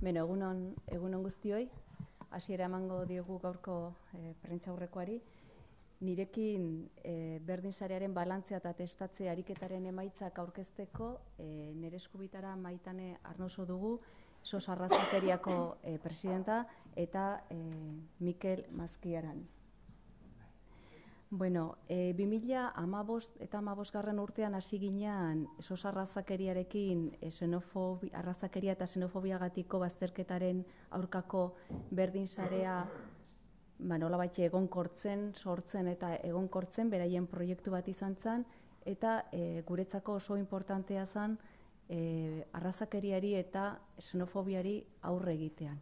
Egunon guztioi, hasiera emango diogu gaurko prentsaurrekoari. Nirekin berdin sarearen balantzea eta testatze ariketaren emaitzak aurkezteko nire eskubitara Maitane Arnoso dugu, SOS Arrazakeriako presidenta eta Mikel Mazkiaran. 2015 eta 2015 urtean hasi ginean SOS Arrazakeriarekin arrazakeria eta xenofobiagatiko bazterketaren aurkako berdin sarea nolabait egonkortzen, sortzen eta egonkortzen beraien proiektu bat izan zen, eta guretzako oso importantea zen arrazakeriari eta xenofobiari aurre egitean.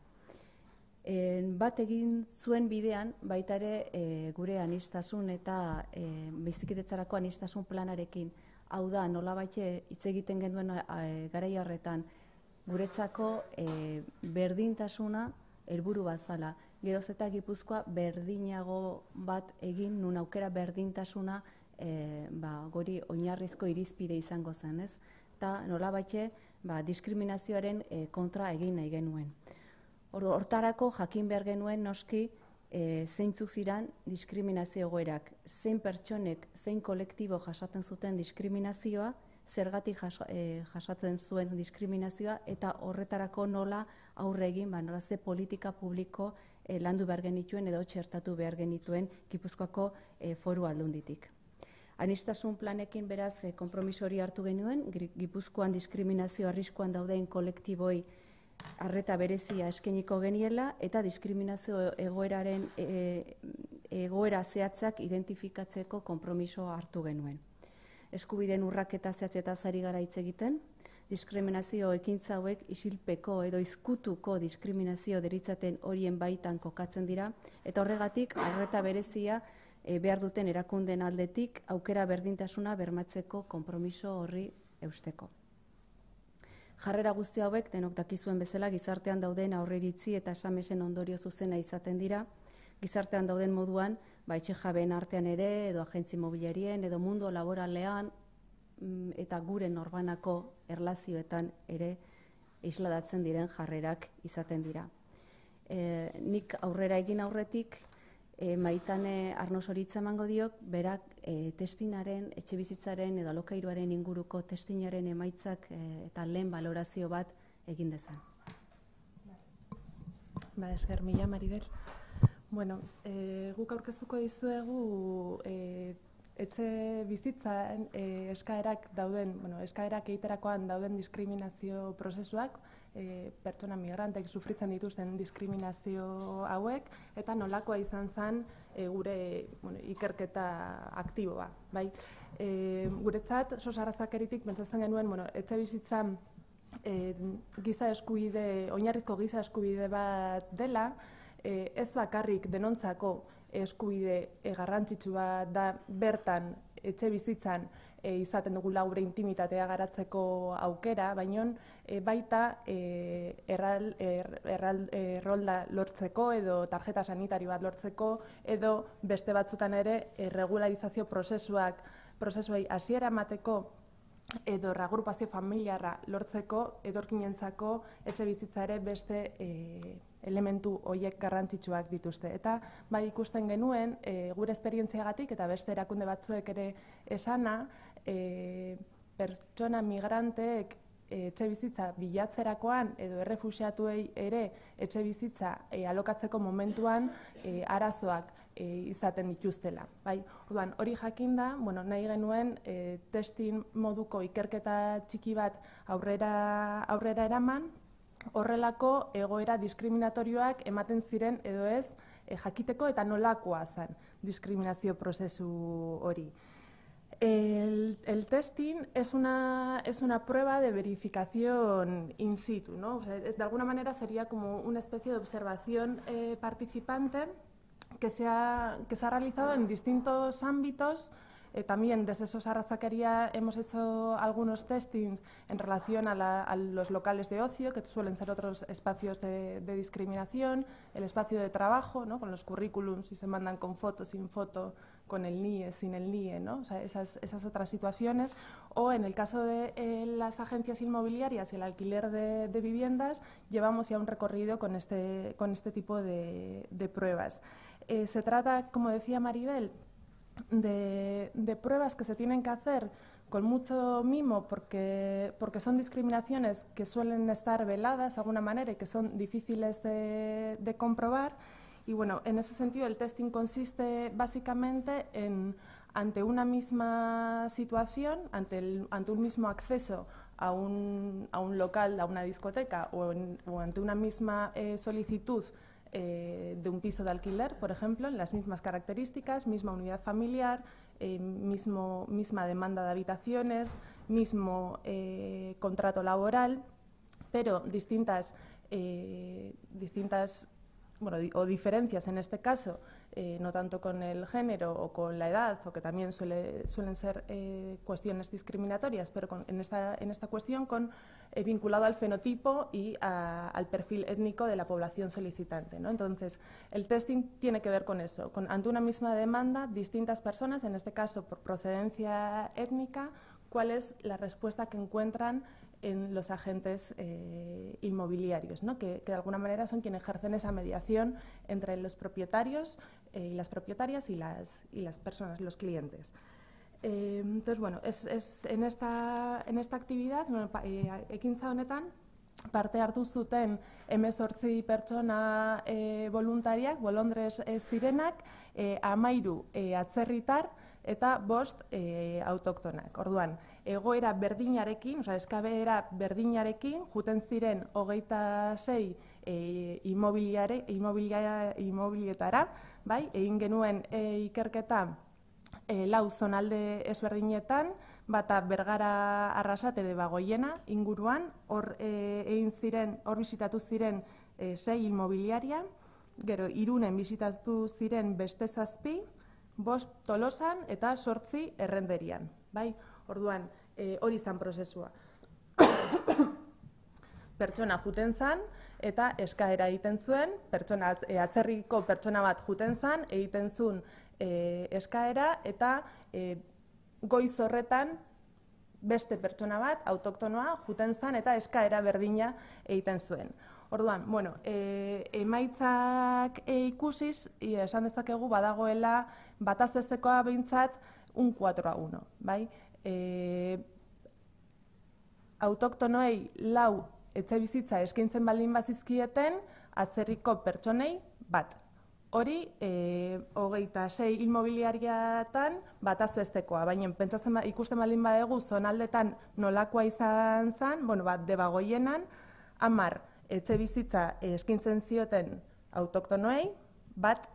Bat egin zuen bidean, baita ere gure anistasun eta bizikidetzarako anistasun planarekin. Hau da, nolabait hitz egiten genuen garai horretan, guretzako berdintasuna helburu bazala. Geroz eta Gipuzkoa berdinago bat egin, nun aukera berdintasuna gori oinarrizko irizpide izango zen, ez? Eta nolabait diskriminazioaren kontra egin nahi genuen. Hortarako jakin behar genuen noski zeintzuk ziren diskriminazio egoerak, zein pertsonek, zein kolektibo jasaten zuten diskriminazioa, zergatik jasatzen zuen diskriminazioa, eta horretarako nola aurre egin, nola ze politika publiko landu behar genituen edo txertatu behar genituen Gipuzkoako foru aldunditik. Anistasun planekin beraz konpromiso hori hartu genuen, Gipuzkoan diskriminazio arriskuan dauden kolektiboi arreta berezia eskainiko geniela eta diskriminazio egoeraren egoera zehatzak identifikatzeko konpromiso hartu genuen. Eskubideen urraketa zehatzetaz ari gara hitz egiten, diskriminazio ekintza hauek isilpeko edo izkutuko diskriminazio deritzaten horien baitan kokatzen dira, eta horregatik arreta berezia behar duten erakundeen aldetik aukera berdintasuna bermatzeko konpromiso horri eusteko. Jarrera guzti hauek, denok dakizuen bezala, gizartean dauden aurreiritzi eta esamesen ondorio zuzena izaten dira. Gizartean dauden moduan, etxe jabeen artean ere, edo agentzi mobiliarien, edo mundu laboralean, eta gure norbanako erlazioetan ere isladatzen diren jarrerak izaten dira. Nik aurrera egin aurretik, Maitane Arnosori hitza emango diok, berak testinaren, etxe bizitzaren edo alokairuaren inguruko testinaren emaitzak eta lehen balorazio bat egin dezan. Esker mila, Maribel. Guk aurkeztuko dizuegu etxe bizitzan eskaerak egiterakoan dauden diskriminazio prozesuak, pertsona migrantek sufritzen dituzten diskriminazio hauek, eta nolakoa izan zen gure ikerketa aktiboa. Guretzat, SOS Arrazakeritik pentsatzen genuen etxe bizitzan oinarrizko giza eskubide bat dela, ez bakarrik denontzako eskubide garrantzitsua da bertan etxe bizitzan izaten dugula gure intimitatea garatzeko aukera, baina baita errolda lortzeko edo tarjeta sanitario bat lortzeko edo beste batzutan ere regularizazio prozesuei hasiera emateko edo reagrupazio familiarra lortzeko etorkinentzako etxe bizitza ere beste elementu horiek garrantzitsuak dituzte. Eta ikusten genuen, gure esperientziagatik eta beste erakunde batzuek ere esana, pertsona migranteek etxe bizitza bilatzerakoan edo errefuxiatuei ere etxe bizitza alokatzeko momentuan arazoak izaten dituztela. Orduan, hori jakinda, nahi genuen testin moduko ikerketa txiki bat aurrera eraman, horrelako egoera diskriminatorioak ematen ziren edo ez jakiteko eta nolakoa zen diskriminazio prozesu hori. El testing es una prueba de verificación in situ, ¿no? De alguna manera sería como una especie de observación participante que se ha realizado en distintos ámbitos. También desde SOS Arrazakeria hemos hecho algunos testings en relación a los locales de ocio, que suelen ser otros espacios de discriminación, el espacio de trabajo, ¿no? Con los currículums, si se mandan con foto, sin foto, con el NIE, sin el NIE, ¿no? O sea, esas otras situaciones. O en el caso de las agencias inmobiliarias y el alquiler de viviendas, llevamos ya un recorrido con este tipo de pruebas. Se trata, como decía Maribel, de pruebas que se tienen que hacer con mucho mimo porque son discriminaciones que suelen estar veladas de alguna manera y que son difíciles de comprobar. Y bueno, en ese sentido el testing consiste básicamente en, ante una misma situación, ante un mismo acceso a un local, a una discoteca o ante una misma solicitud de un piso de alquiler, por ejemplo, en las mismas características, misma unidad familiar, misma demanda de habitaciones, mismo contrato laboral, pero distintas o diferencias en este caso, no tanto con el género o con la edad, o que también suelen ser cuestiones discriminatorias, pero en esta cuestión vinculado al fenotipo y al perfil étnico de la población solicitante, ¿no? Entonces, el testing tiene que ver con eso, ante una misma demanda, distintas personas, en este caso por procedencia étnica, cuál es la respuesta que encuentran en los agentes inmobiliarios, ¿no? que de alguna manera son quienes ejercen esa mediación entre los propietarios y las propietarias y las personas, los clientes. Entonces, bueno, en esta actividad, ekintza honetan, parte hartu zuten 18 pertsona voluntariak, bolondres zirenak, 13 atzerritar eta 5 autoktonak. Orduan, egoera berdinarekin, eskaera berdinarekin, juten ziren 26 imobilietara, bai, egin genuen ikerketa 4 zonalde ezberdinetan, bata Bergara Arrasate de Bagoiena inguruan, hor bisitatu ziren 6 inmobiliaria, gero Irunen bisitatu ziren beste 7, 5 Tolosan eta 8 Errenderian, bai? Orduan, hori izan prozesua. Pertsona juten zan eta eskaera egiten zuen, atzerriko pertsona bat juten zan, egiten zuen eskaera eta goiz horretan beste pertsona bat, autoktonoa, juten zan eta eskaera berdina egiten zuen. Orduan, bueno, emaitzak ikusiz, esan dezakegu badagoela bataz bestekoa behintzat un 4-1, bai? Autoktonoei 4 etxebizitza eskaintzen baldin bazizkieten, atzerriko pertsonei bat. Hori, 26 inmobiliariatan bataz bestekoa, baina pentsatzen ikusten baldin badegu zonaldetan nolakoa izan zen, bueno, bat Debagoienan, 10 etxebizitza eskaintzen zioten autoktonoei, bat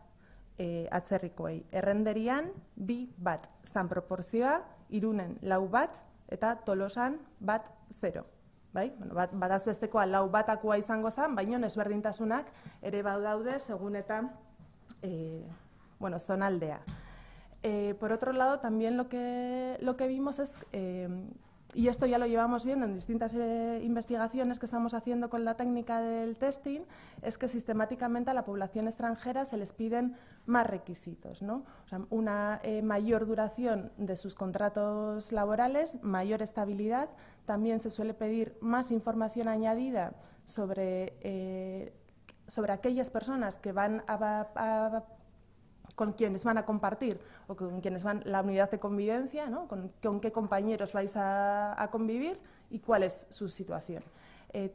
atzerrikoei. Errenderian, 2 bat zan proporzioa, Irunen 4 bat, eta Tolosan 0. Bai? Bueno, bataz bestekoa 4 batakoa izango zen, baina ezberdintasunak ere badaude segun eta zonaldea. Por otro lado, también lo que vimos es, y esto ya lo llevamos viendo en distintas investigaciones que estamos haciendo con la técnica del testing, es que sistemáticamente a la población extranjera se les piden más requisitos, ¿no? O sea, una mayor duración de sus contratos laborales, mayor estabilidad, también se suele pedir más información añadida sobre aquellas personas que van con quienes van a compartir o con quienes van la unidad de convivencia, ¿no? Con qué compañeros vais a convivir y cuál es su situación.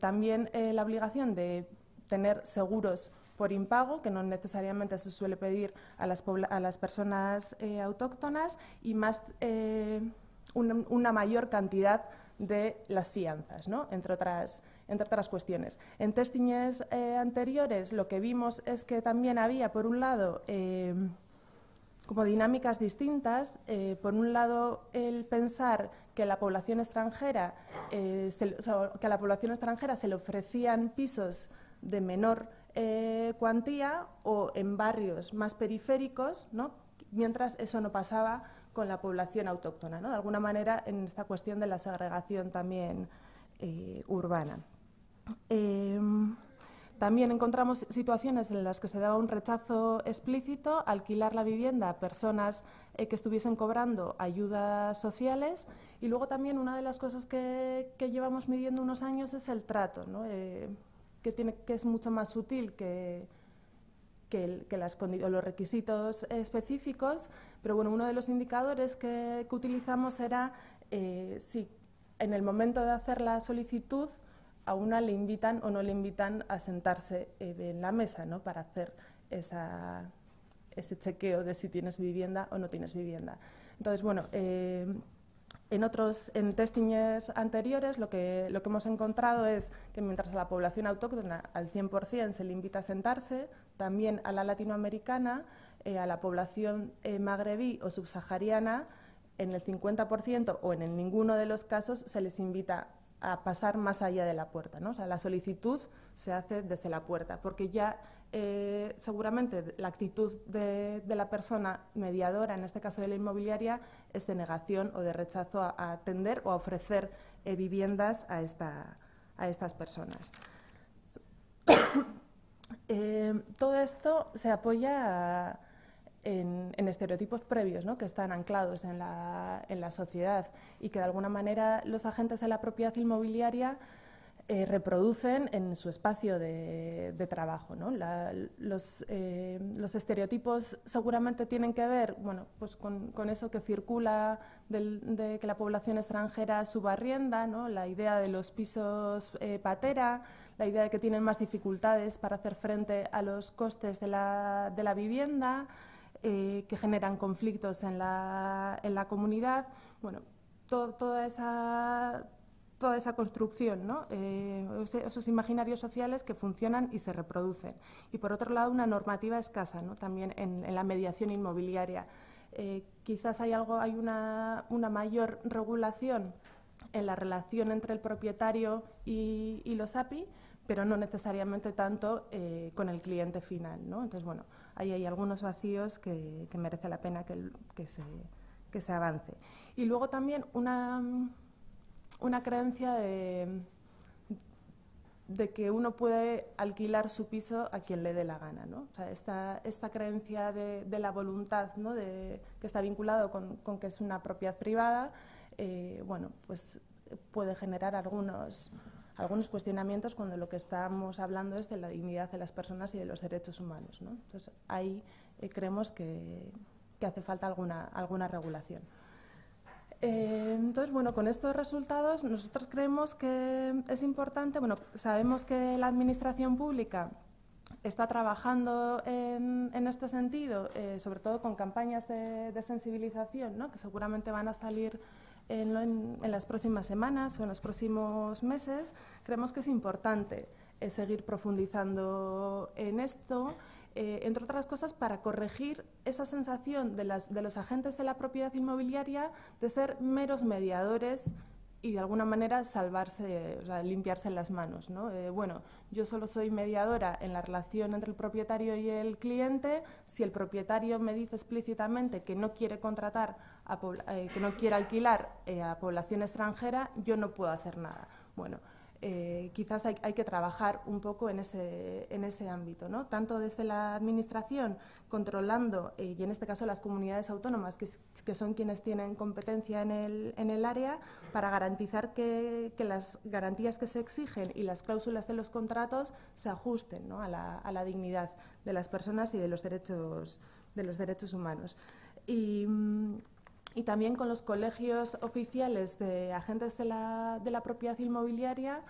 También la obligación de tener seguros por impago, que no necesariamente se suele pedir a las personas autóctonas, y más una mayor cantidad de las fianzas, ¿no? entre otras cuestiones. En testings anteriores lo que vimos es que también había, por un lado, como dinámicas distintas. Por un lado, el pensar que a la población extranjera se le ofrecían pisos de menor cuantía o en barrios más periféricos, ¿no? Mientras eso no pasaba con la población autóctona, ¿no? De alguna manera, en esta cuestión de la segregación también urbana. También encontramos situaciones en las que se daba un rechazo explícito a alquilar la vivienda a personas que estuviesen cobrando ayudas sociales. Y luego también una de las cosas que llevamos midiendo unos años es el trato, ¿no? Que es mucho más sutil que los requisitos específicos, pero bueno, uno de los indicadores que utilizamos era si en el momento de hacer la solicitud a una le invitan o no le invitan a sentarse en la mesa, ¿no? Para hacer ese chequeo de si tienes vivienda o no tienes vivienda. Entonces, bueno, en testings anteriores lo que hemos encontrado es que mientras a la población autóctona al 100% se le invita a sentarse, también a la latinoamericana, a la población magrebí o subsahariana, en el 50% o en ninguno de los casos se les invita a pasar más allá de la puerta, ¿no? O sea, la solicitud se hace desde la puerta, porque ya seguramente la actitud de la persona mediadora, en este caso de la inmobiliaria, es de negación o de rechazo a atender o a ofrecer viviendas a estas personas. Todo esto se apoya en estereotipos previos, ¿no? Que están anclados en la sociedad y que de alguna manera los agentes de la propiedad inmobiliaria reproducen en su espacio de trabajo, ¿no? Los estereotipos seguramente tienen que ver, bueno, pues con eso que circula de que la población extranjera subarrienda, ¿no? La idea de los pisos patera, la idea de que tienen más dificultades para hacer frente a los costes de la vivienda, que generan conflictos en la comunidad. Bueno, toda esa construcción, ¿no? Esos imaginarios sociales que funcionan y se reproducen. Y por otro lado, una normativa escasa, ¿no? También en la mediación inmobiliaria. Quizás hay una mayor regulación en la relación entre el propietario y los API, pero no necesariamente tanto con el cliente final, ¿no? Entonces, bueno, ahí hay algunos vacíos que merece la pena que se avance. Y luego también una creencia de que uno puede alquilar su piso a quien le dé la gana, ¿no? O sea, esta creencia de la voluntad, ¿no? Que está vinculado con que es una propiedad privada, bueno, pues puede generar algunos cuestionamientos cuando lo que estamos hablando es de la dignidad de las personas y de los derechos humanos, ¿no? Entonces, ahí creemos que hace falta alguna regulación. Entonces, bueno, con estos resultados nosotros creemos que es importante, bueno, sabemos que la administración pública está trabajando en este sentido, sobre todo con campañas de sensibilización, ¿no? Que seguramente van a salir en las próximas semanas o en los próximos meses. Creemos que es importante seguir profundizando en esto, entre otras cosas para corregir esa sensación de los agentes de la propiedad inmobiliaria de ser meros mediadores y de alguna manera salvarse, o sea, limpiarse las manos, ¿no? Bueno, yo solo soy mediadora en la relación entre el propietario y el cliente. Si el propietario me dice explícitamente que no quiere contratar, que no quiere alquilar a población extranjera, yo no puedo hacer nada. Bueno, quizás hay que trabajar un poco en ese ámbito, ¿no? Tanto desde la administración, controlando, y en este caso las comunidades autónomas, que son quienes tienen competencia en el área, para garantizar que las garantías que se exigen y las cláusulas de los contratos se ajusten, ¿no? a la dignidad de las personas y de los derechos humanos. Y también con los colegios oficiales de agentes de la propiedad inmobiliaria,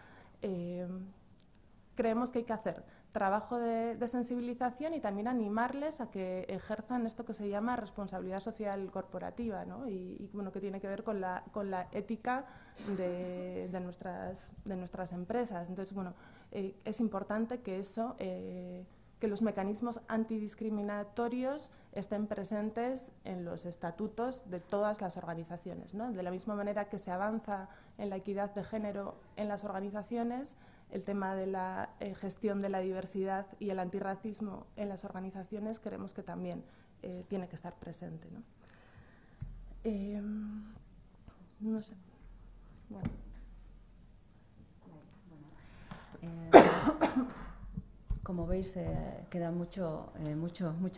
creemos que hay que hacer trabajo de sensibilización y también animarles a que ejerzan esto que se llama responsabilidad social corporativa, ¿no? Y bueno, que tiene que ver con la ética de nuestras empresas. Entonces, bueno, es importante que eso... que los mecanismos antidiscriminatorios estén presentes en los estatutos de todas las organizaciones, ¿no? De la misma manera que se avanza en la equidad de género en las organizaciones, el tema de la gestión de la diversidad y el antirracismo en las organizaciones creemos que también tiene que estar presente, ¿no? No sé. Bueno. Como veis, queda mucho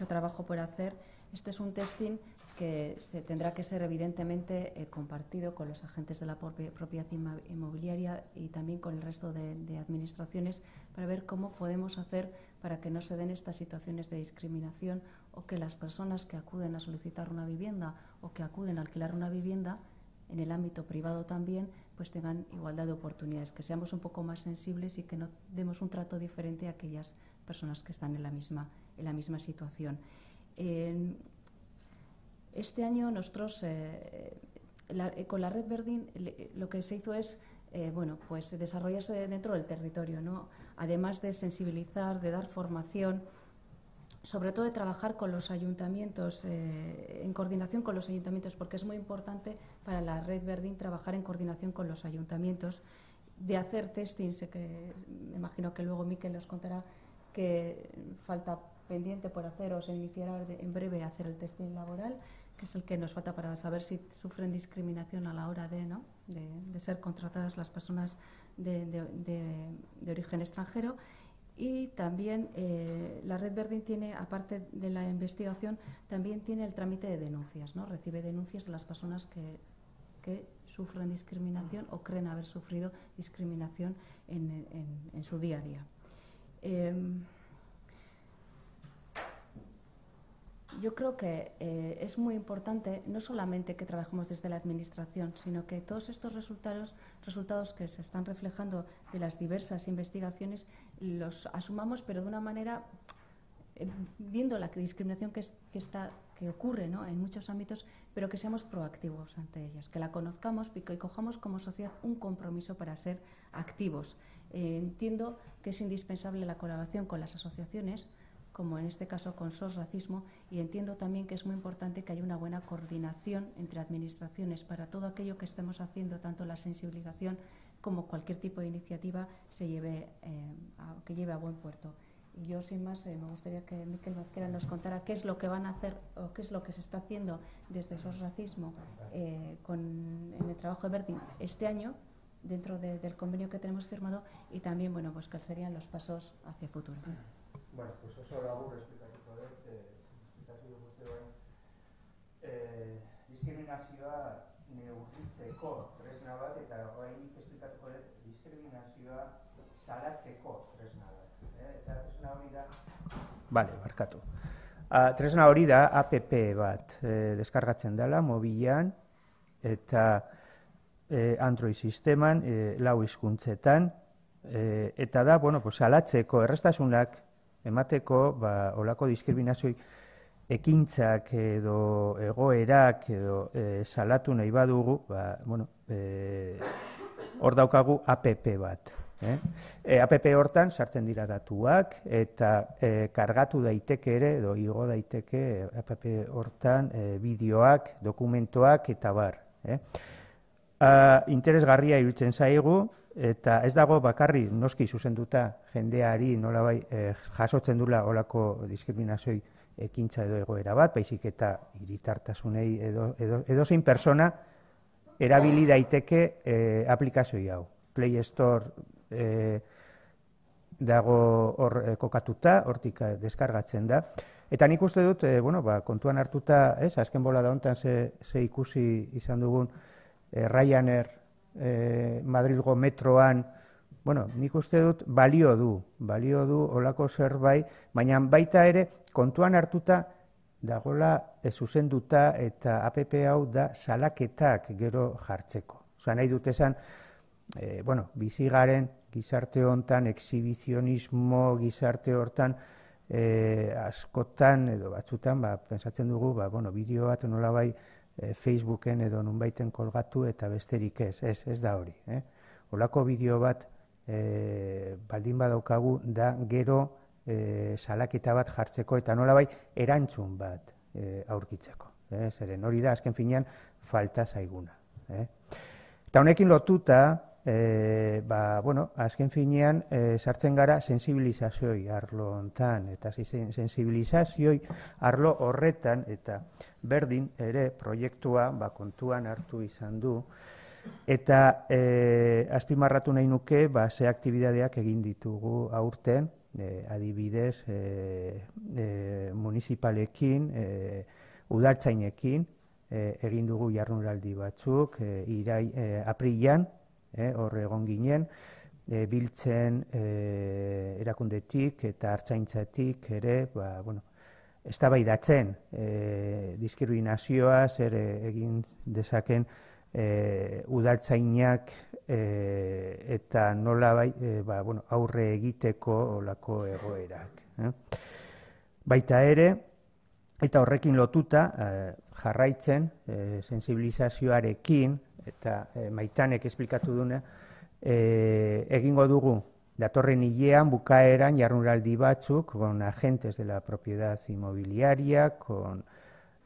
trabajo por hacer. Este es un testing que tendrá que ser evidentemente compartido con los agentes de la propiedad inmobiliaria y también con el resto de administraciones para ver cómo podemos hacer para que no se den estas situaciones de discriminación o que las personas que acuden a solicitar una vivienda o que acuden a alquilar una vivienda en el ámbito privado también, pues tengan igualdad de oportunidades, que seamos un poco más sensibles y que no demos un trato diferente a aquellas personas que están en la misma situación. Este año nosotros, con la Red Verdin, lo que se hizo es pues desarrollarse dentro del territorio, ¿no? Además de sensibilizar, de dar formación, sobre todo de trabajar con los ayuntamientos, en coordinación con los ayuntamientos, porque es muy importante para la Red Verdin trabajar en coordinación con los ayuntamientos, de hacer testing, sé que me imagino que luego Miquel nos contará que falta pendiente por hacer o se iniciará en breve hacer el testing laboral, que es el que nos falta para saber si sufren discriminación a la hora de ser contratadas las personas de origen extranjero. Y también la Red Verdin tiene, aparte de la investigación, también tiene el trámite de denuncias, ¿no? Recibe denuncias de las personas que sufren discriminación o creen haber sufrido discriminación en su día a día. Yo creo que es muy importante no solamente que trabajemos desde la Administración, sino que todos estos resultados que se están reflejando de las diversas investigaciones los asumamos, pero de una manera viendo la discriminación que ocurre, ¿no?, en muchos ámbitos, pero que seamos proactivos ante ellas, que la conozcamos y que cojamos como sociedad un compromiso para ser activos. Entiendo que es indispensable la colaboración con las asociaciones, como en este caso con SOS Racismo, y entiendo también que es muy importante que haya una buena coordinación entre administraciones para todo aquello que estemos haciendo, tanto la sensibilización como cualquier tipo de iniciativa que lleve a buen puerto. Y yo, sin más, me gustaría que Miquel Vazquera nos contara qué es lo que van a hacer o qué es lo que se está haciendo desde SOS Racismo en el trabajo de Verdin este año, dentro del convenio que tenemos firmado, y también, bueno, pues cuáles serían los pasos hacia el futuro. Bueno, pues oso labur esplikatuko dut, esplikazio guzti bain. Diskriminazioa neurritzeko tresna bat, eta horreinik esplikatuko dut diskriminazioa salatzeko tresna bat. Eta tresna hori da... Bale, barkatu. Tresna hori da app bat deskargatzen dela mobilean eta Android sisteman, 4 hizkuntzetan, eta da, bueno, pues salatzeko errestasunak emateko, olako diskriminazioi ekintzak edo egoerak edo salatu nahi badugu, bueno, hor daukagu app bat. App hortan sartzen dira datuak eta kargatu daiteke ere edo igo daiteke app hortan bideoak, dokumentoak eta bar. Interesgarria iruditzen zaigu, eta ez dago bakarri noski zuzenduta jendeari nolabai jasotzen dula olako diskriminazioi ekintza edo egoera bat, baizik eta hiritartasunei edo zein persona erabili daiteke aplikazioi hau. Play Store dago hor kokatuta, hortik deskargatzen da. Eta nik uste dut, kontuan hartuta, azken bolada honetan ze ikusi izan dugun Ryanair, Madrilgo metroan, bueno, nik uste dut balio du olako zerbait, baina baita ere kontuan hartuta dagoela zuzenduta eta app hau da salaketak gero jartzeko. Osa nahi dut esan, bizigaren gizarte hontan, exhibizionismo gizarte hortan, askotan edo batzutan, pensatzen dugu, bideo bat nolabai Facebooken edo nunbaiten kolgatu eta besterik ez da hori. Olako bideo bat baldin badaukagu da gero salaketa bat jartzeko eta nolabai erantzun bat aurkitzeko. Zeren hori da azken finean falta zaiguna. Eta honekin lotuta, azken finean sartzen gara sensibilizazioi arlo hontan, eta sensibilizazioi arlo horretan, eta Berdin ere proiektua kontuan hartu izan du, eta azpimarratu nahi nuke ze aktibidadeak egin ditugu aurten, adibidez municipalekin Udaltzainekin egin dugu jardunaldi batzuk, aprilan, hor egon ginen, biltzen erakundetik eta ertzaintzatik ere, eztabaidatzen diskriminazioa zer egin dezaken udaltzainak eta nolabait aurre egiteko olako egoerak. Baita ere, eta horrekin lotuta jarraitzen sensibilizazioarekin, eta Maitanek esplikatu duna, egingo dugu datorren hilean bukaeran jardunaldi batzuk con agentes de la propiedad inmobiliaria, con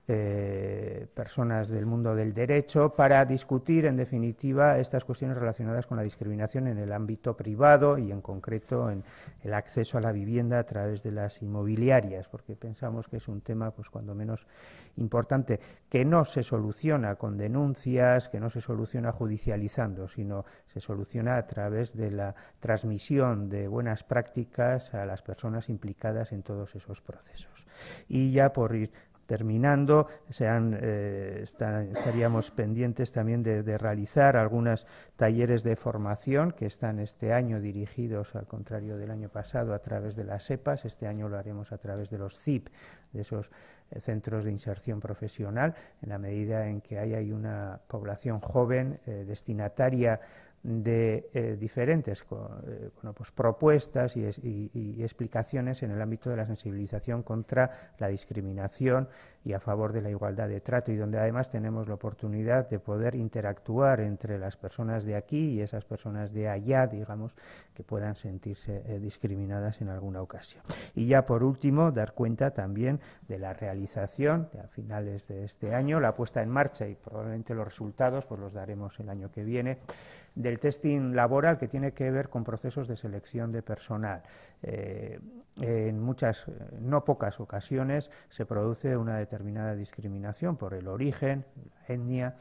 personas del mundo del derecho, para discutir, en definitiva, estas cuestiones relacionadas con la discriminación en el ámbito privado y, en concreto, en el acceso a la vivienda a través de las inmobiliarias, porque pensamos que es un tema, pues, cuando menos importante, que no se soluciona con denuncias, que no se soluciona judicializando, sino se soluciona a través de la transmisión de buenas prácticas a las personas implicadas en todos esos procesos. Y ya por ir terminando, estaríamos pendientes también de realizar algunos talleres de formación que están este año dirigidos, al contrario del año pasado, a través de las EPAs. Este año lo haremos a través de los CIP, de esos centros de inserción profesional, en la medida en que hay una población joven destinataria de diferentes propuestas y explicaciones en el ámbito de la sensibilización contra la discriminación y a favor de la igualdad de trato, y donde además tenemos la oportunidad de poder interactuar entre las personas de aquí y esas personas de allá, digamos, que puedan sentirse discriminadas en alguna ocasión. Y ya por último, dar cuenta también de la realización, a finales de este año, la puesta en marcha, y probablemente los resultados pues los daremos el año que viene, del testing laboral, que tiene que ver con procesos de selección de personal. En muchas, no pocas ocasiones, se produce una determinada discriminación por el origen, la etnia.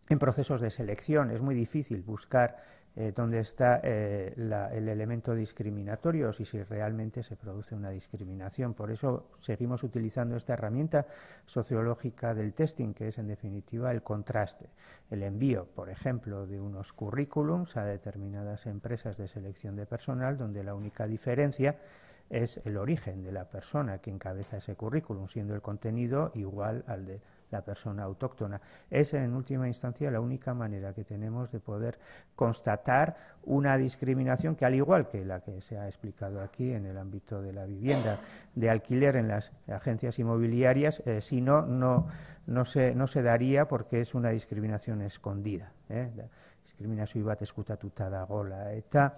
En procesos de selección es muy difícil buscar dónde está el elemento discriminatorio, si realmente se produce una discriminación. Por eso seguimos utilizando esta herramienta sociológica del testing, que es en definitiva el contraste, el envío, por ejemplo, de unos currículums a determinadas empresas de selección de personal, donde la única diferencia es el origen de la persona que encabeza ese currículum, siendo el contenido igual al de la persona autóctona. Es, en última instancia, la única manera que tenemos de poder constatar una discriminación que, al igual que la que se ha explicado aquí en el ámbito de la vivienda de alquiler en las agencias inmobiliarias, si no se daría, porque es una discriminación escondida. Diskriminazio bat eskutatuta dagoela. Eta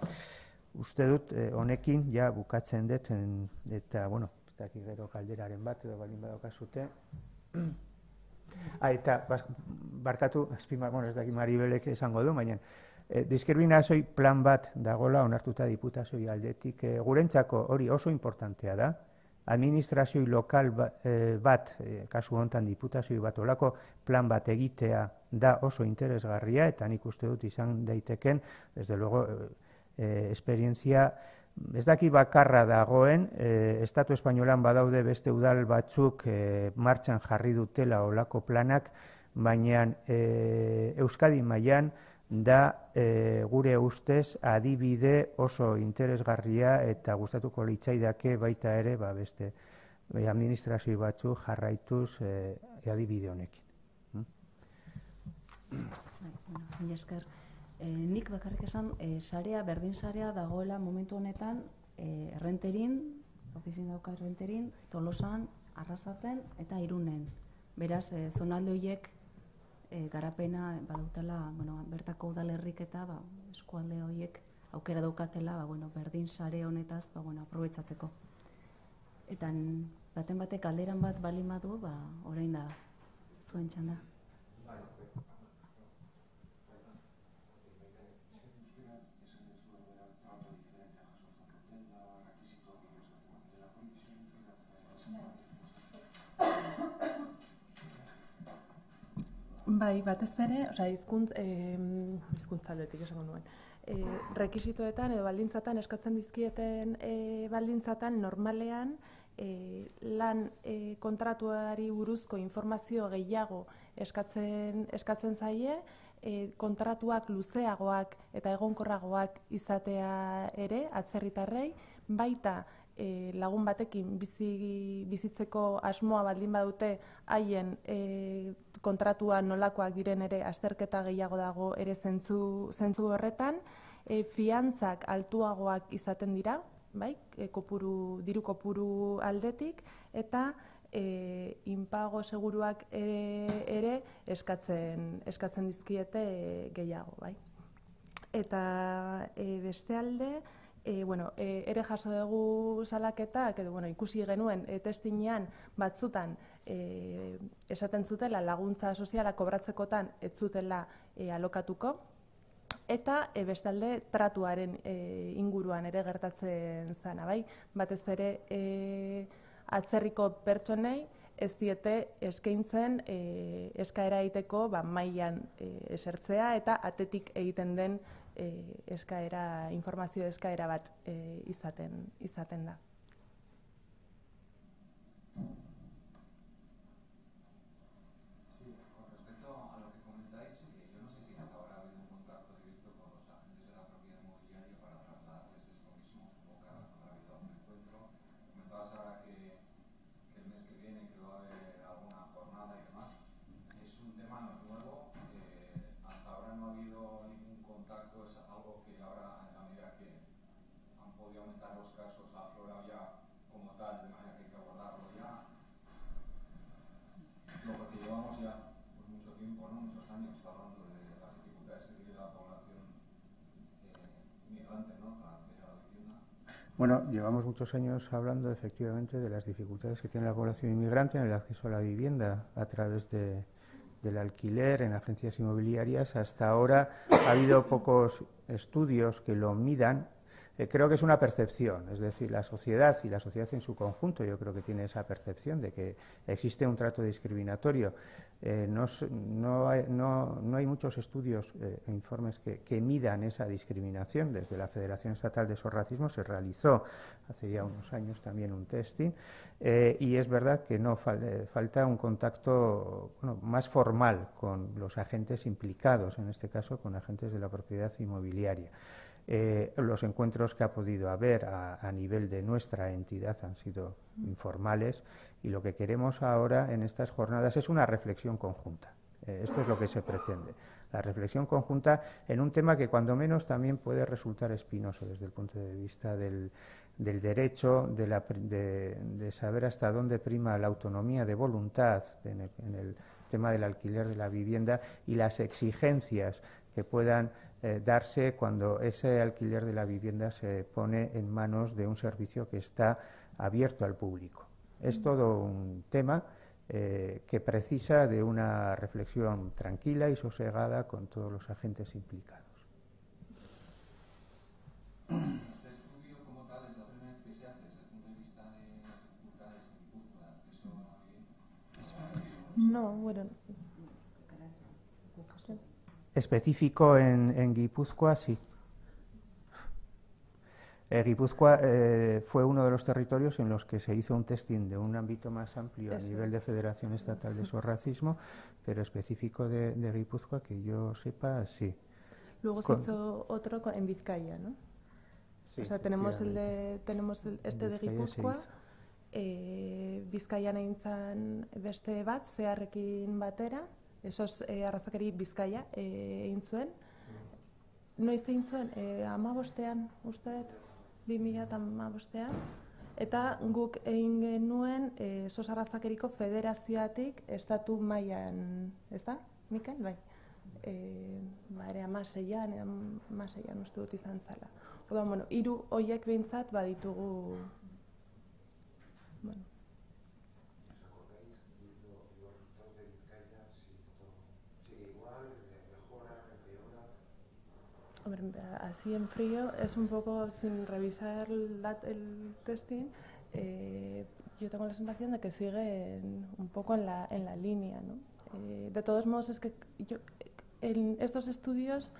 uste dut, honekin, ja bukatzen dut, eta, ez dakit gero galderaren bat, edo baldin badaukazute. Eta, barkatu, ez dakit Maribelek esango du, baina diskriminazioi plan bat dagoela onartuta diputazioi aldetik. Gurentzako hori oso importantea da, administrazioi lokal bat, kasu honetan diputazioi bat olako plan bat egitea da oso interesgarria, eta nik uste dut izan daiteken, desde luego, esperientzia ez daki bakarra dagoen, Estatu Espainolan badaude beste udal batzuk martxan jarri dutela olako planak, baina Euskadi mailan da gure ustez adibide oso interesgarria, eta gustatuko litzaidake baita ere beste administrazio batzuk jarraituz adibide honekin. Mila esker. Nik bakarrik esan, sarea, berdin sarea dagoela momentu honetan Errenterin, ofizina dauka Errenterin, Tolosan, Arrasaten eta Irunen. Beraz, zonalde horiek garapena badautela, bertako udalerrik eta eskualde horiek aukera daukatela, berdin sare honetaz aprobetxatzeko. Eta baten batek alderan bat baldin badu, orain da zuen txanda. Bai, batez ere, hizkuntzaldetik esango nuen. Rekisitoetan edo baldintzatan eskatzen dizkieten baldintzatan normalean lan kontratuari buruzko informazio gehiago eskatzen zaie, kontratuak luzeagoak eta egonkorragoak izatea ere atzerritarrei, baita lagun batekin bizitzeko asmoa baldin badute haien kontratua nolakoak diren ere azterketa gehiago dago ere zentzu horretan, fiantzak altuagoak izaten dira, bai, diru kopuru aldetik, eta inpago seguruak ere eskatzen dizkiete gehiago, bai. Eta beste alde, ere jaso dugu salaketak, ikusi genuen testinean batzutan esaten zutela laguntza soziala kobratzekotan ez zutela alokatuko, eta bestalde tratuaren inguruan ere gertatzen zana, bai? Batez ere atzerriko pertsonei ez diete eskaintzen eskaera egiteko mailan esertzea eta atetik egiten den informazio eskaera bat izaten da. Bueno, llevamos muchos años hablando efectivamente de las dificultades que tiene la población inmigrante en el acceso a la vivienda a través del alquiler en agencias inmobiliarias. Hasta ahora ha habido pocos estudios que lo midan. Creo que es una percepción, es decir, la sociedad y la sociedad en su conjunto yo creo que tiene esa percepción de que existe un trato discriminatorio. No hay muchos estudios e informes que midan esa discriminación. Desde la Federación Estatal de Sorracismo se realizó hace ya unos años también un testing y es verdad que falta un contacto más formal con los agentes implicados, en este caso con agentes de la propiedad inmobiliaria. Los encuentros que ha podido haber a nivel de nuestra entidad han sido informales y lo que queremos ahora en estas jornadas es una reflexión conjunta. Esto es lo que se pretende, la reflexión conjunta en un tema que cuando menos también puede resultar espinoso desde el punto de vista del derecho, de saber hasta dónde prima la autonomía de voluntad en el tema del alquiler de la vivienda y las exigencias que puedan darse cuando ese alquiler de la vivienda se pone en manos de un servicio que está abierto al público. Es todo un tema que precisa de una reflexión tranquila y sosegada con todos los agentes implicados. ¿Este estudio como tal es la primera vez que se hace desde el punto de vista de las dificultades en Guipúzcoa de acceso a la vivienda? No, bueno... Específico en Guipúzcoa, sí. Guipúzcoa fue uno de los territorios en los que se hizo un testing de un ámbito más amplio a nivel de Federación Estatal de Sorracismo, pero específico de Guipúzcoa, que yo sepa, sí. Luego se hizo otro en Vizcaya, ¿no? Sí, o sea, tenemos este de Guipúzcoa, Bizkaian egin zen beste bat, zeharrekin batera, esos arrazakeri Bizkaia egin zuen. Noiz egin zuen? 15ean, uste dut, 2015ean. Eta guk egin genuen sos arrazakeriko federazioatik estatu mailan, ez da, Mikel? Bai. Ere 16ean uste dut izan zala. Oda, bueno, 3 horiek behintzat baditugu... Bueno. Hombre, así en frío, es un poco, sin revisar el testing, yo tengo la sensación de que sigue un poco en la línea, ¿no? De todos modos, es que en estos estudios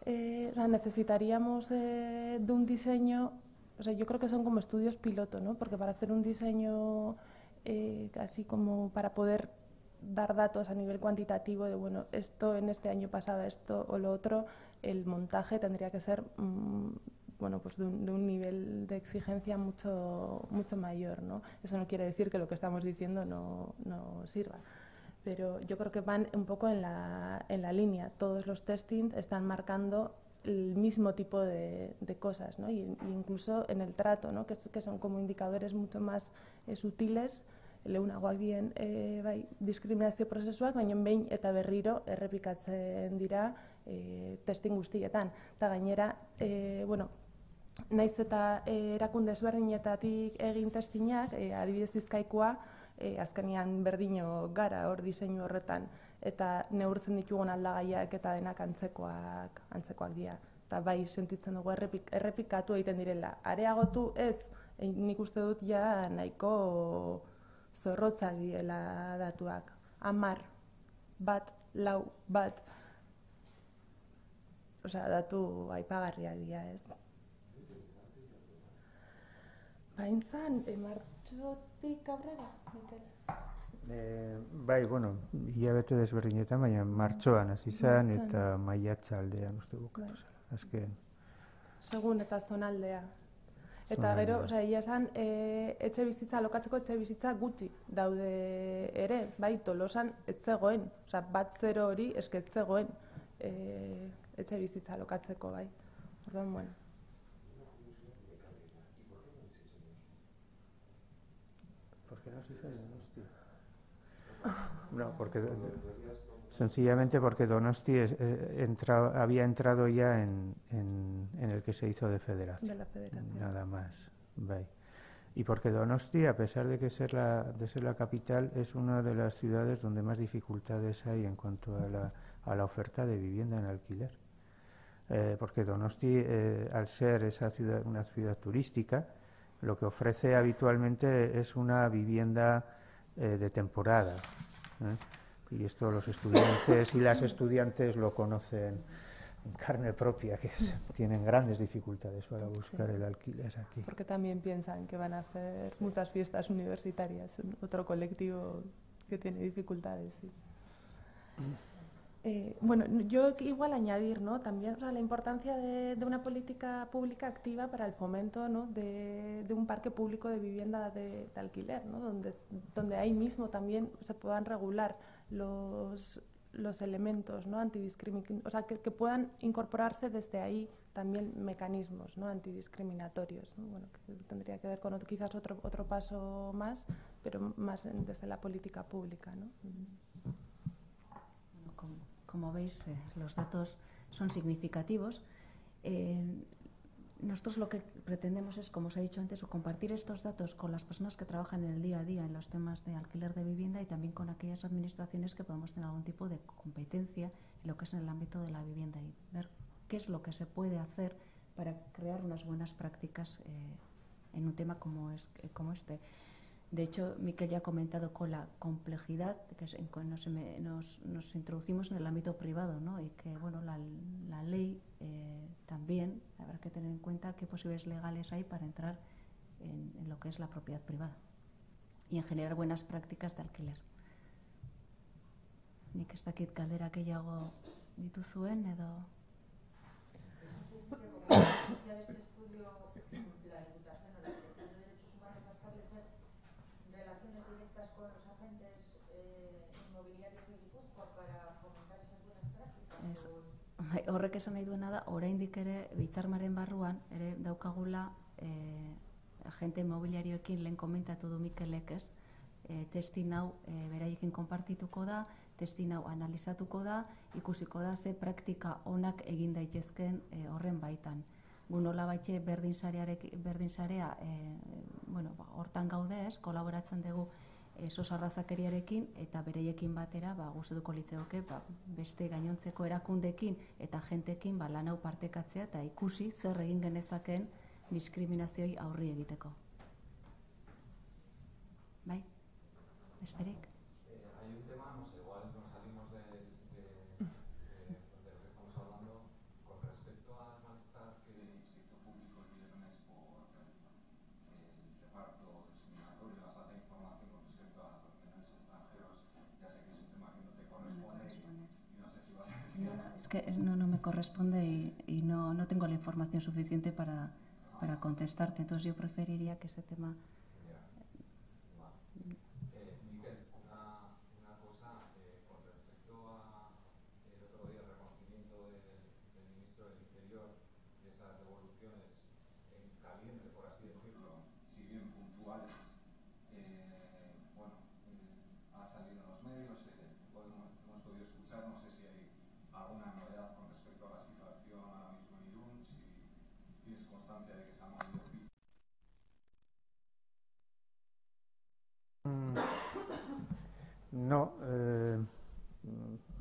necesitaríamos de un diseño o sea, yo creo que son como estudios piloto, ¿no? Porque para hacer un diseño así como para poder dar datos a nivel cuantitativo de, bueno, esto en este año pasaba esto o lo otro, el montaje tendría que ser bueno, pues de un nivel de exigencia mucho mayor, ¿no? Eso no quiere decir que lo que estamos diciendo no sirva, pero yo creo que van un poco en la línea. Todos los testings están marcando el mismo tipo de cosas, ¿no? Y incluso en el trato, ¿no? que son como indicadores mucho más sutiles. Leunagoak dien bai, diskriminazio prozesuak, baina behin eta berriro errepikatzen dira testing guztietan. Eta gainera, bueno, naiz eta erakunde ezberdinetatik egin testinak, adibidez Bizkaikoa, azkenean berdino gara hor diseinu horretan, eta neurtzen ditugun aldagaiak eta denak antzekoak dira. Eta bai, sentitzen dugu errepikatu egiten direla. Areagotu ez, nik uste dut ja nahiko zorrotzak diela datuak. 10, 1, 4, 1, osea, datu aipagarriak dira, ez? Baintzan, martxotik aurrera, Mikel? Bai, bueno, hilabete desberdinetan, baina martxoan hasi zen eta maiatza aldean uste bukatu zela. Azken. Segun eta zonaldea. Eta gero, osea, ia esan, etxe bizitza, alokatzeko etxe bizitza gutxi daude ere, bai, Tolosan ez zegoen, osea, 1-0 hori eske ez zegoen etxe bizitza alokatzeko, bai. Orduan, bueno. ¿Por qué no se hizo Donosti? No, porque sencillamente porque Donosti había entrado ya en el que se hizo de federación. De la federación. Nada más. Bai. Y porque Donosti, a pesar de ser la capital, es una de las ciudades donde más dificultades hay en cuanto a la oferta de vivienda en alquiler. Porque Donosti, al ser una ciudad turística, lo que ofrece habitualmente es una vivienda de temporada. Y esto los estudiantes y las estudiantes lo conocen en carne propia, que tienen grandes dificultades para buscar el alquiler aquí. Porque también piensan que van a hacer muchas fiestas universitarias, otro colectivo que tiene dificultades. Sí. Bueno, yo igual añadir, ¿no? También, o sea, la importancia de una política pública activa para el fomento, ¿no? de un parque público de vivienda de alquiler, ¿no? Donde ahí mismo también se puedan regular los elementos, ¿no? O sea, que puedan incorporarse desde ahí también mecanismos, ¿no? Antidiscriminatorios, ¿no? Bueno, que tendría que ver con quizás otro paso más, pero más desde la política pública, ¿no? Como veis, los datos son significativos. Nosotros lo que pretendemos es, como os he dicho antes, compartir estos datos con las personas que trabajan en el día a día en los temas de alquiler de vivienda y también con aquellas administraciones que podemos tener algún tipo de competencia en lo que es en el ámbito de la vivienda y ver qué es lo que se puede hacer para crear unas buenas prácticas en un tema como este. De hecho, Mikel ya ha comentado con la complejidad que nos introducimos en el ámbito privado, ¿no? Y que bueno, la ley también habrá que tener en cuenta qué posibilidades legales hay para entrar en lo que es la propiedad privada y en generar buenas prácticas de alquiler. Nik ez dakit galdera gehiago dituzuen edo... Con los agentes inmobiliarios de Gipuzkoa para fomentar esas buenas prácticas. Horrek esan nahi duena da, oraindik ere hitzarmenaren barruan ere daukagula agente inmobiliarioekin lehen komentatu du Mikelek, ez? Testin hau beraiekin konpartituko da, testin hau analizatuko da, ikusiko da ze praktika onak egin daitezken horren baitan. Gu nolabait berdin sarea bueno, hortan gaude, ez? Kolaboratzen dugu SOS arrazakeriarekin eta bereiekin batera gustuko litzaioke beste gainontzeko erakundeekin eta jenteekin lan hau partekatzea eta ikusi zer egin genezakeen diskriminazioei aurri egiteko. Bai? Besterik? Hay un tema, no sé, igual nos salimos de lo que estamos hablando con respecto al malestar que se hizo público el viernes por Es que no me corresponde y no tengo la información suficiente para contestarte, entonces yo preferiría que ese tema... Miquel, una cosa con respecto a el otro día el reconocimiento del ministro del Interior de esas devoluciones en caliente, por así decirlo, si bien puntuales, ha salido en los medios, hemos podido escuchar, no sé si hay alguna novedad con respecto a la situación ahora mismo en Irún, si tienes constancia de que se han movido fichas. No,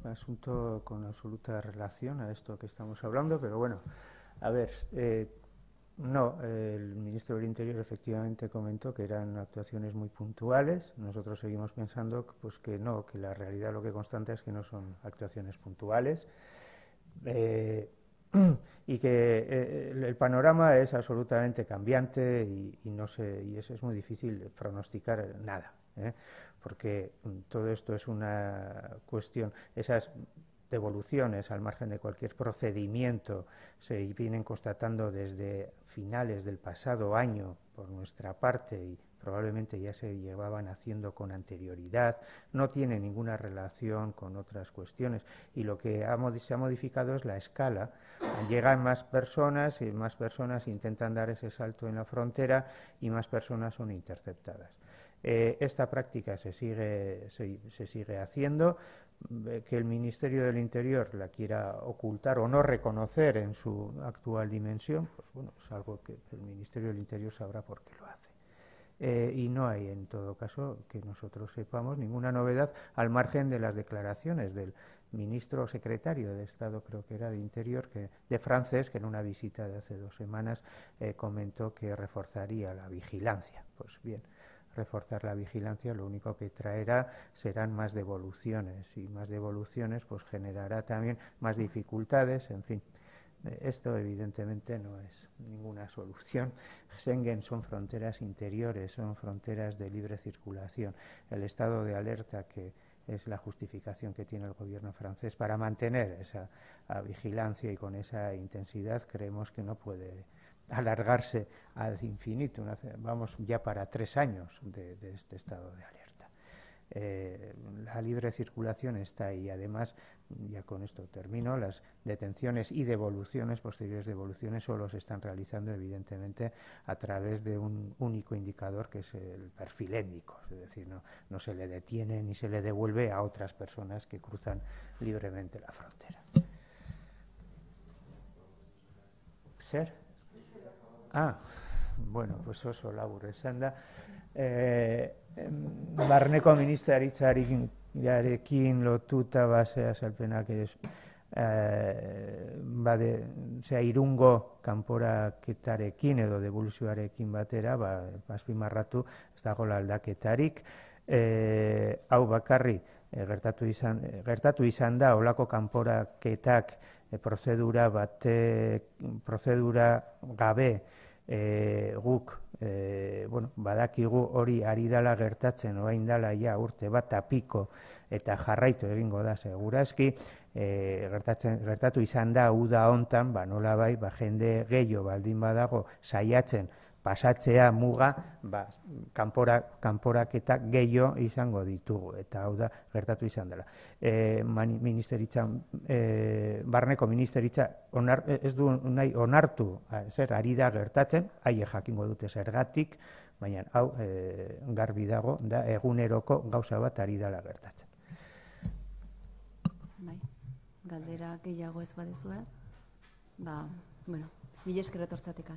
asunto con absoluta relación a esto que estamos hablando, pero bueno, a ver, no, el ministro del Interior efectivamente comentó que eran actuaciones muy puntuales. Nosotros seguimos pensando pues que no, que la realidad lo que constata es que no son actuaciones puntuales y que el panorama es absolutamente cambiante y no sé, y eso es muy difícil pronosticar nada, porque todo esto es una cuestión, esas devoluciones al margen de cualquier procedimiento se vienen constatando desde finales del pasado año por nuestra parte y probablemente ya se llevaban haciendo con anterioridad, no tiene ninguna relación con otras cuestiones y lo que se ha modificado es la escala. Llegan más personas y más personas intentan dar ese salto en la frontera y más personas son interceptadas. Esta práctica se sigue haciendo. Que el Ministerio del Interior la quiera ocultar o no reconocer en su actual dimensión, pues bueno, es algo que el Ministerio del Interior sabrá por qué lo hace. Y no hay, en todo caso, que nosotros sepamos ninguna novedad al margen de las declaraciones del ministro o secretario de Estado, creo que era de Interior, de francés, que en una visita de hace 2 semanas comentó que reforzaría la vigilancia. Pues bien, reforzar la vigilancia lo único que traerá serán más devoluciones y más devoluciones pues generará también más dificultades, en fin. Esto evidentemente no es ninguna solución. Schengen son fronteras interiores, son fronteras de libre circulación. El estado de alerta, que es la justificación que tiene el gobierno francés para mantener esa vigilancia y con esa intensidad, creemos que no puede alargarse al infinito. Vamos ya para 3 años de este estado de alerta. La libre circulación está ahí. Además, ya con esto termino, las detenciones y devoluciones, posteriores devoluciones, solo se están realizando evidentemente a través de un único indicador, que es el perfil étnico, es decir, no se le detiene ni se le devuelve a otras personas que cruzan libremente la frontera. ¿Ser? Bueno, pues oso labur esanda. Barneko ministeritzarekin lotuta basea salpenak Irungo kanporaketarekin edo devoluzioarekin batera, azpimarratu ez dagoela aldaketarik. Hau bakarri gertatu izan da olako kanporaketak prozedura gabe guk badakigu hori ari dela gertatzen, orain dela ja urte bat apiko eta jarraitu egingo da segurazki. Gertatu izan da uda hontan, nolabai jende gehiago baldin badago saiatzen pasatzea muga, kanporaketa gehiago izango ditugu, eta hau da gertatu izan dela. Barneko ministeritza ez du nahi onartu zer ari da gertatzen, haiek jakingo dute zergatik, baina hau garbi dago, da eguneroko gauza bat ari dela gertatzen. Galdera gehiago ez badezue, mila esker etortzatik.